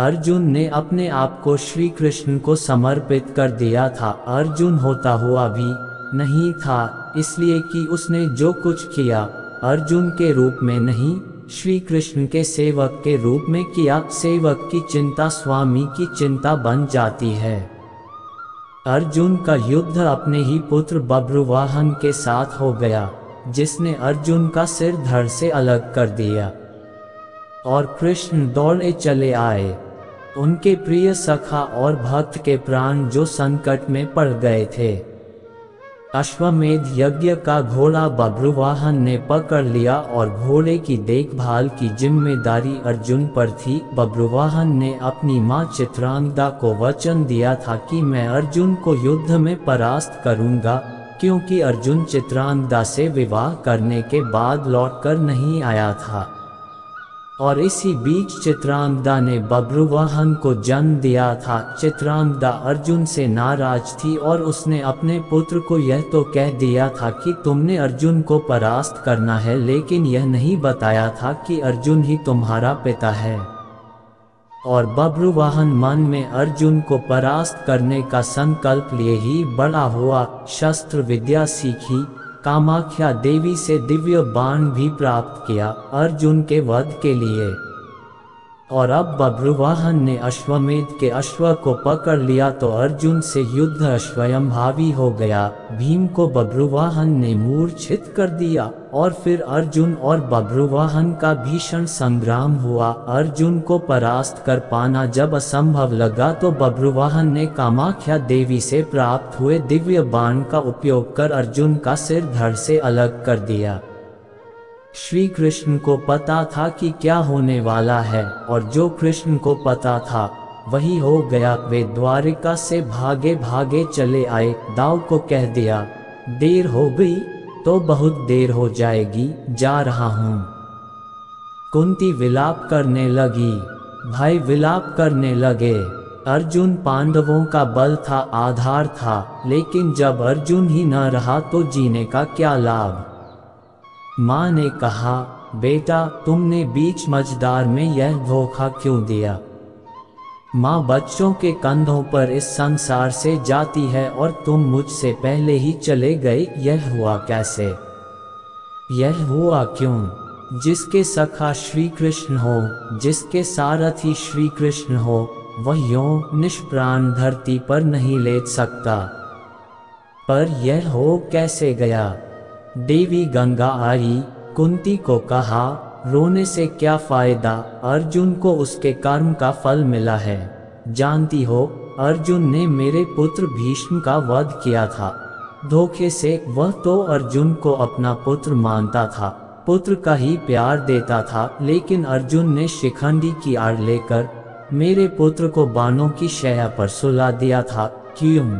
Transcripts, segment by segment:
अर्जुन ने अपने आप को श्री कृष्ण को समर्पित कर दिया था। अर्जुन होता हुआ भी नहीं था, इसलिए कि उसने जो कुछ किया अर्जुन के रूप में नहीं, श्री कृष्ण के सेवक के रूप में किया। सेवक की चिंता स्वामी की चिंता बन जाती है। अर्जुन का युद्ध अपने ही पुत्र बभ्रुवाहन के साथ हो गया, जिसने अर्जुन का सिर धड़ से अलग कर दिया और कृष्ण दौड़े चले आए। उनके प्रिय सखा और भक्त के प्राण जो संकट में पड़ गए थे। अश्वमेध यज्ञ का घोड़ा बभ्रुवाहन ने पकड़ लिया और घोड़े की देखभाल की जिम्मेदारी अर्जुन पर थी। बभ्रुवाहन ने अपनी मां चित्रांगदा को वचन दिया था कि मैं अर्जुन को युद्ध में परास्त करूंगा, क्योंकि अर्जुन चित्रांगदा से विवाह करने के बाद लौटकर नहीं आया था। और इसी बीच चित्रांगदा ने बभ्रुवाहन को जन्म दिया था। चित्रांगदा अर्जुन से नाराज थी और उसने अपने पुत्र को यह तो कह दिया था कि तुमने अर्जुन को परास्त करना है, लेकिन यह नहीं बताया था कि अर्जुन ही तुम्हारा पिता है। और बभ्रुवाहन मन में अर्जुन को परास्त करने का संकल्प लिए ही बड़ा हुआ। शस्त्र विद्या सीखी, कामाख्या देवी से दिव्य बाण भी प्राप्त किया अर्जुन के वध के लिए। और अब बभ्रुवाहन ने अश्वमेध के अश्व को पकड़ लिया तो अर्जुन से युद्ध स्वयंभावी हो गया। भीम को बभ्रुवाहन ने मूर्छित कर दिया और फिर अर्जुन और बभ्रुवाहन का भीषण संग्राम हुआ। अर्जुन को परास्त कर पाना जब असंभव लगा तो बभ्रुवाहन ने कामाख्या देवी से प्राप्त हुए दिव्य बाण का उपयोग कर अर्जुन का सिर धड़ से अलग कर दिया। श्री कृष्ण को पता था कि क्या होने वाला है, और जो कृष्ण को पता था वही हो गया। वे द्वारिका से भागे भागे चले आए। दाऊ को कह दिया, देर हो गई तो बहुत देर हो जाएगी, जा रहा हूँ। कुंती विलाप करने लगी, भाई विलाप करने लगे। अर्जुन पांडवों का बल था, आधार था, लेकिन जब अर्जुन ही न रहा तो जीने का क्या लाभ। माँ ने कहा, बेटा तुमने बीच मझधार में यह धोखा क्यों दिया। माँ बच्चों के कंधों पर इस संसार से जाती है और तुम मुझसे पहले ही चले गए। यह हुआ कैसे, यह हुआ क्यों। जिसके सखा श्री कृष्ण हो, जिसके सारथी श्री कृष्ण हो, वह यों निष्प्राण धरती पर नहीं लेट सकता। पर यह हो कैसे गया। देवी गंगा आई, कुंती को कहा, रोने से क्या फायदा, अर्जुन को उसके कर्म का फल मिला है। जानती हो, अर्जुन ने मेरे पुत्र भीष्म का वध किया था धोखे से। वह तो अर्जुन को अपना पुत्र मानता था, पुत्र का ही प्यार देता था, लेकिन अर्जुन ने शिखंडी की आड़ लेकर मेरे पुत्र को बाणों की शैया पर सुला दिया था। क्यों।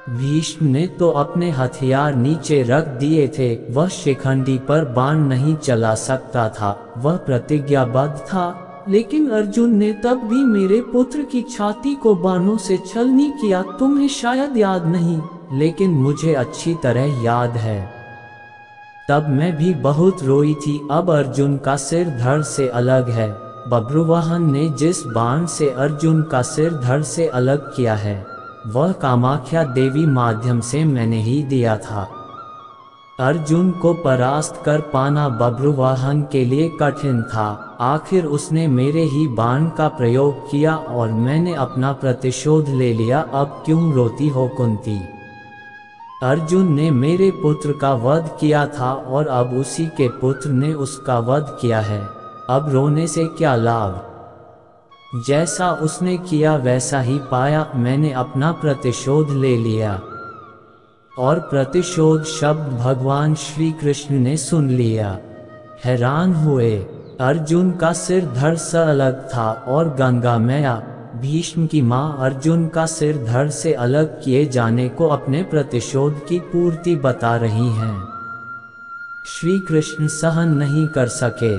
भीष्म ने तो अपने हथियार नीचे रख दिए थे। वह शिखंडी पर बाण नहीं चला सकता था, वह प्रतिज्ञाबद्ध था। लेकिन अर्जुन ने तब भी मेरे पुत्र की छाती को बाणों से छलनी किया। तुम्हें शायद याद नहीं, लेकिन मुझे अच्छी तरह याद है। तब मैं भी बहुत रोई थी। अब अर्जुन का सिर धड़ से अलग है। बभ्रुवाहन ने जिस बाण से अर्जुन का सिर धड़ से अलग किया है, वह कामाख्या देवी माध्यम से मैंने ही दिया था। अर्जुन को परास्त कर पाना बभ्रुवाहन के लिए कठिन था। आखिर उसने मेरे ही बाण का प्रयोग किया और मैंने अपना प्रतिशोध ले लिया। अब क्यों रोती हो कुंती। अर्जुन ने मेरे पुत्र का वध किया था और अब उसी के पुत्र ने उसका वध किया है। अब रोने से क्या लाभ। जैसा उसने किया वैसा ही पाया। मैंने अपना प्रतिशोध ले लिया। और प्रतिशोध शब्द भगवान श्री कृष्ण ने सुन लिया। हैरान हुए। अर्जुन का सिर धड़ से अलग था और गंगा मैया भीष्म की मां अर्जुन का सिर धड़ से अलग किए जाने को अपने प्रतिशोध की पूर्ति बता रही हैं। श्री कृष्ण सहन नहीं कर सके।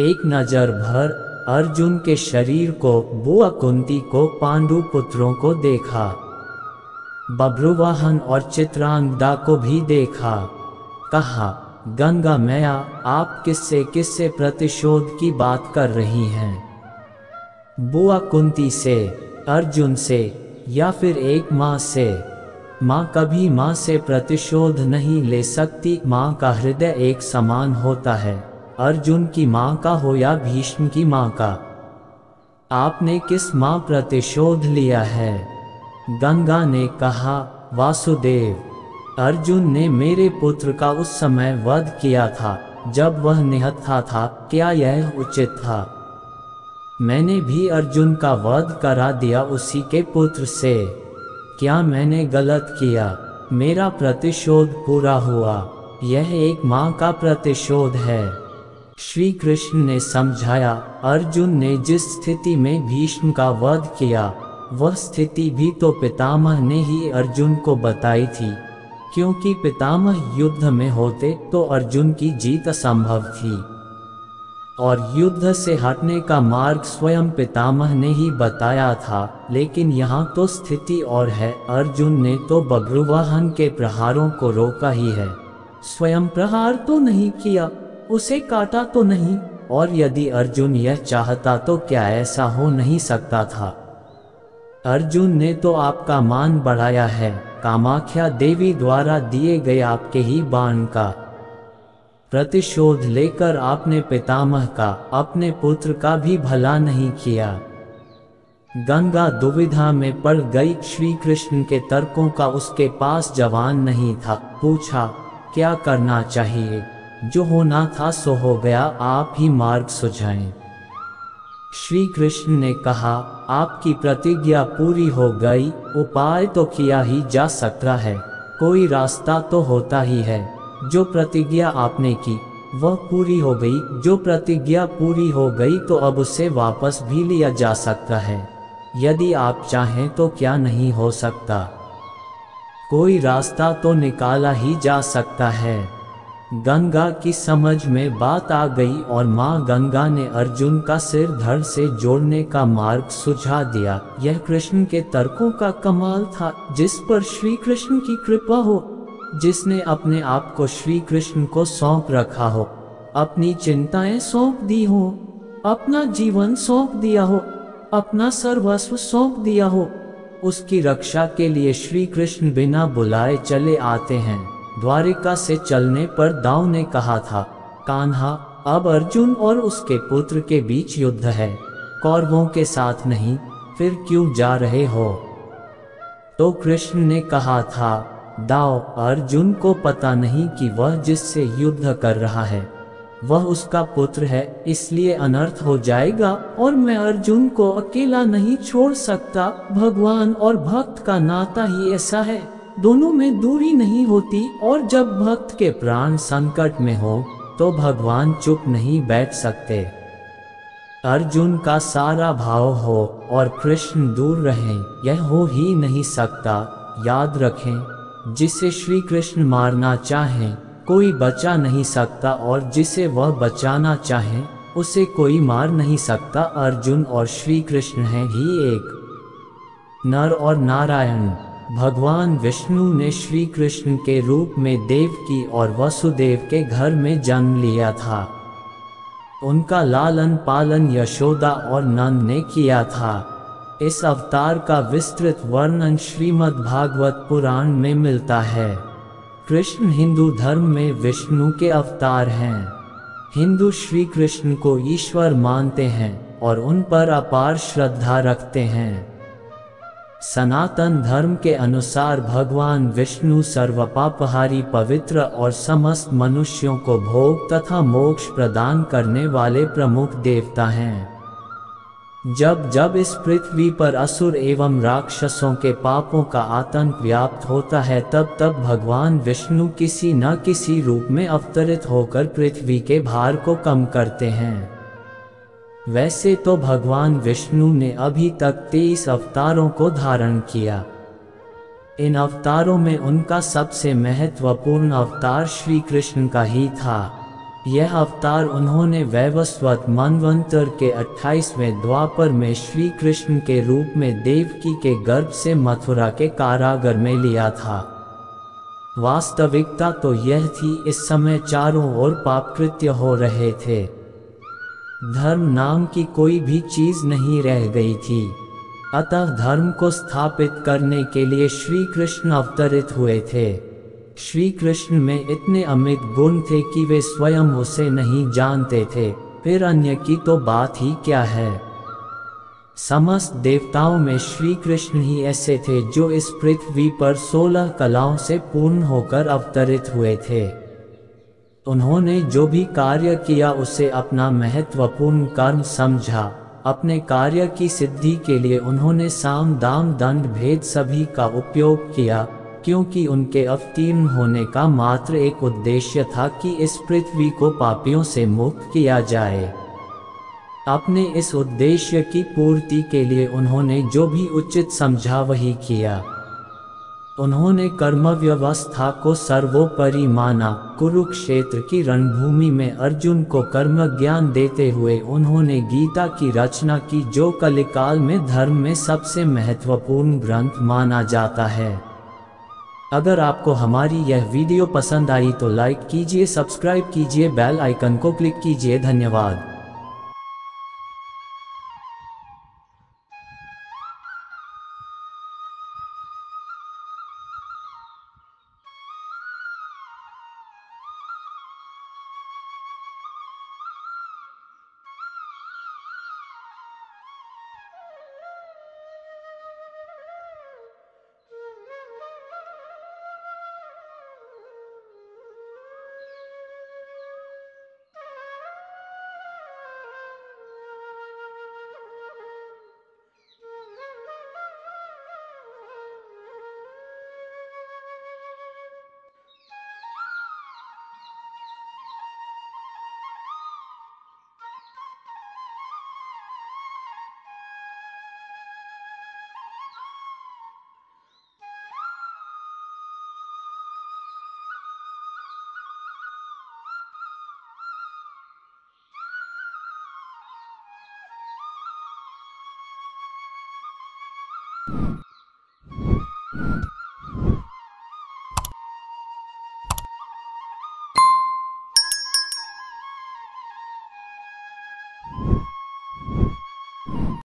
एक नजर भर अर्जुन के शरीर को, बुआ कुंती को, पांडु पुत्रों को देखा, बभ्रुवाहन और चित्रांगदा को भी देखा। कहा, गंगा मैया आप किससे प्रतिशोध की बात कर रही हैं। बुआ कुंती से, अर्जुन से, या फिर एक माँ से। माँ कभी माँ से प्रतिशोध नहीं ले सकती। माँ का हृदय एक समान होता है, अर्जुन की माँ का हो या भीष्म की माँ का। आपने किस माँ प्रतिशोध लिया है? गंगा ने कहा, वासुदेव। अर्जुन ने मेरे पुत्र का उस समय वध किया था जब वह निहत्था था। क्या यह उचित था? मैंने भी अर्जुन का वध करा दिया उसी के पुत्र से। क्या मैंने गलत किया? मेरा प्रतिशोध पूरा हुआ। यह एक माँ का प्रतिशोध है। श्री कृष्ण ने समझाया, अर्जुन ने जिस स्थिति में भीष्म का वध किया, वह स्थिति भी तो पितामह ने ही अर्जुन को बताई थी। क्योंकि पितामह युद्ध में होते तो अर्जुन की जीत असंभव थी, और युद्ध से हटने का मार्ग स्वयं पितामह ने ही बताया था। लेकिन यहाँ तो स्थिति और है। अर्जुन ने तो बभ्रुवाहन के प्रहारों को रोका ही है, स्वयं प्रहार तो नहीं किया, उसे काटा तो नहीं। और यदि अर्जुन यह चाहता तो क्या ऐसा हो नहीं सकता था? अर्जुन ने तो आपका मान बढ़ाया है, कामाख्या देवी द्वारा दिए गए आपके ही बाण का प्रतिशोध लेकर आपने पितामह का, अपने पुत्र का भी भला नहीं किया। गंगा दुविधा में पड़ गई। श्री कृष्ण के तर्कों का उसके पास जवाब नहीं था। पूछा, क्या करना चाहिए? जो होना था सो हो गया, आप ही मार्ग सुझाएं। श्री कृष्ण ने कहा, आपकी प्रतिज्ञा पूरी हो गई। उपाय तो किया ही जा सकता है, कोई रास्ता तो होता ही है। जो प्रतिज्ञा आपने की वह पूरी हो गई। जो प्रतिज्ञा पूरी हो गई तो अब उसे वापस भी लिया जा सकता है। यदि आप चाहें तो क्या नहीं हो सकता? कोई रास्ता तो निकाला ही जा सकता है। गंगा की समझ में बात आ गई और माँ गंगा ने अर्जुन का सिर धड़ से जोड़ने का मार्ग सुझा दिया। यह कृष्ण के तर्कों का कमाल था, जिस पर श्री कृष्ण की कृपा हो, जिसने अपने आप को श्री कृष्ण को सौंप रखा हो, अपनी चिंताएं सौंप दी हो, अपना जीवन सौंप दिया हो, अपना सर्वस्व सौंप दिया हो। उसकी रक्षा के लिए श्री कृष्ण बिना बुलाए चले आते हैं। द्वारिका से चलने पर दाऊ ने कहा था, कान्हा, अब अर्जुन और उसके पुत्र के बीच युद्ध है, कौरवों के साथ नहीं, फिर क्यों जा रहे हो? तो कृष्ण ने कहा था, दाऊ, अर्जुन को पता नहीं कि वह जिससे युद्ध कर रहा है वह उसका पुत्र है, इसलिए अनर्थ हो जाएगा और मैं अर्जुन को अकेला नहीं छोड़ सकता। भगवान और भक्त का नाता ही ऐसा है, दोनों में दूरी नहीं होती। और जब भक्त के प्राण संकट में हो तो भगवान चुप नहीं बैठ सकते। अर्जुन का सारा भाव हो और कृष्ण दूर रहें, यह हो ही नहीं सकता। याद रखें, जिसे श्री कृष्ण मारना चाहें कोई बचा नहीं सकता, और जिसे वह बचाना चाहें उसे कोई मार नहीं सकता। अर्जुन और श्री कृष्ण हैं ही एक। नर और नारायण। भगवान विष्णु ने श्री कृष्ण के रूप में देवकी और वसुदेव के घर में जन्म लिया था। उनका लालन पालन यशोदा और नंद ने किया था। इस अवतार का विस्तृत वर्णन श्रीमद् भागवत पुराण में मिलता है। कृष्ण हिंदू धर्म में विष्णु के अवतार हैं। हिंदू श्री कृष्ण को ईश्वर मानते हैं और उन पर अपार श्रद्धा रखते हैं। सनातन धर्म के अनुसार भगवान विष्णु सर्वपापहारी, पवित्र और समस्त मनुष्यों को भोग तथा मोक्ष प्रदान करने वाले प्रमुख देवता हैं। जब जब इस पृथ्वी पर असुर एवं राक्षसों के पापों का आतंक व्याप्त होता है, तब तब भगवान विष्णु किसी न किसी रूप में अवतरित होकर पृथ्वी के भार को कम करते हैं। वैसे तो भगवान विष्णु ने अभी तक 23 अवतारों को धारण किया। इन अवतारों में उनका सबसे महत्वपूर्ण अवतार श्री कृष्ण का ही था। यह अवतार उन्होंने वैवस्वत मनवंतर के 28वें द्वापर में श्री कृष्ण के रूप में देवकी के गर्भ से मथुरा के कारागार में लिया था। वास्तविकता तो यह थी, इस समय चारों ओर पापकृत्य हो रहे थे। धर्म नाम की कोई भी चीज नहीं रह गई थी। अतः धर्म को स्थापित करने के लिए श्री कृष्ण अवतरित हुए थे। श्री कृष्ण में इतने अमित गुण थे कि वे स्वयं उसे नहीं जानते थे, फिर अन्य की तो बात ही क्या है। समस्त देवताओं में श्री कृष्ण ही ऐसे थे जो इस पृथ्वी पर 16 कलाओं से पूर्ण होकर अवतरित हुए थे। उन्होंने जो भी कार्य किया उसे अपना महत्वपूर्ण कर्म समझा। अपने कार्य की सिद्धि के लिए उन्होंने साम दाम दंड भेद सभी का उपयोग किया, क्योंकि उनके अवतीर्ण होने का मात्र एक उद्देश्य था कि इस पृथ्वी को पापियों से मुक्त किया जाए। अपने इस उद्देश्य की पूर्ति के लिए उन्होंने जो भी उचित समझा वही किया। उन्होंने कर्म व्यवस्था को सर्वोपरि माना। कुरुक्षेत्र की रणभूमि में अर्जुन को कर्म ज्ञान देते हुए उन्होंने गीता की रचना की, जो कलिकाल में धर्म में सबसे महत्वपूर्ण ग्रंथ माना जाता है। अगर आपको हमारी यह वीडियो पसंद आई तो लाइक कीजिए, सब्सक्राइब कीजिए, बेल आइकन को क्लिक कीजिए। धन्यवाद।